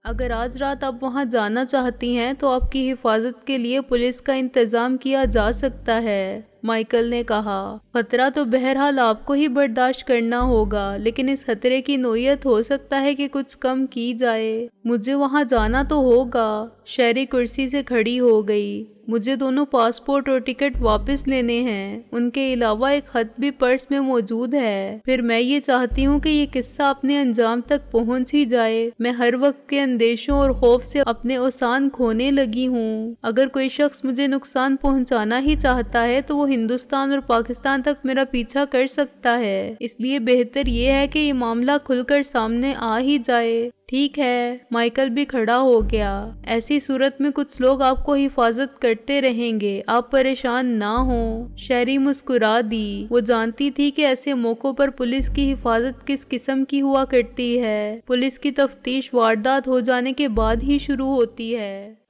अगर आज रात आप वहां जाना चाहती हैं तो आपकी हिफाजत के लिए पुलिस का इंतजाम किया जा सकता है, माइकल ने कहा। खतरा तो बहरहाल आपको ही बर्दाश्त करना होगा, लेकिन इस खतरे की नोयत हो सकता है कि कुछ कम की जाए। मुझे वहां जाना तो होगा। शेरी कुर्सी से खड़ी हो गई। मुझे दोनों पासपोर्ट और टिकट वापस लेने हैं। उनके अलावा एक खत भी पर्स में मौजूद है। फिर मैं ये चाहती हूँ कि ये किस्सा अपने अंजाम तक पहुँच ही जाए। मैं हर वक्त के अंदेशों और खौफ से अपने औसान खोने लगी हूँ। अगर कोई शख्स मुझे नुकसान पहुँचाना ही चाहता है तो वो हिंदुस्तान और पाकिस्तान तक मेरा पीछा कर सकता है। इसलिए बेहतर ये है कि ये मामला खुलकर सामने आ ही जाए। ठीक है, माइकल भी खड़ा हो गया। ऐसी सूरत में कुछ लोग आपको हिफाजत करते रहेंगे, आप परेशान ना हो। शेरी मुस्कुरा दी। वो जानती थी कि ऐसे मौकों पर पुलिस की हिफाजत किस किस्म की हुआ करती है। पुलिस की तफ्तीश वारदात हो जाने के बाद ही शुरू होती है।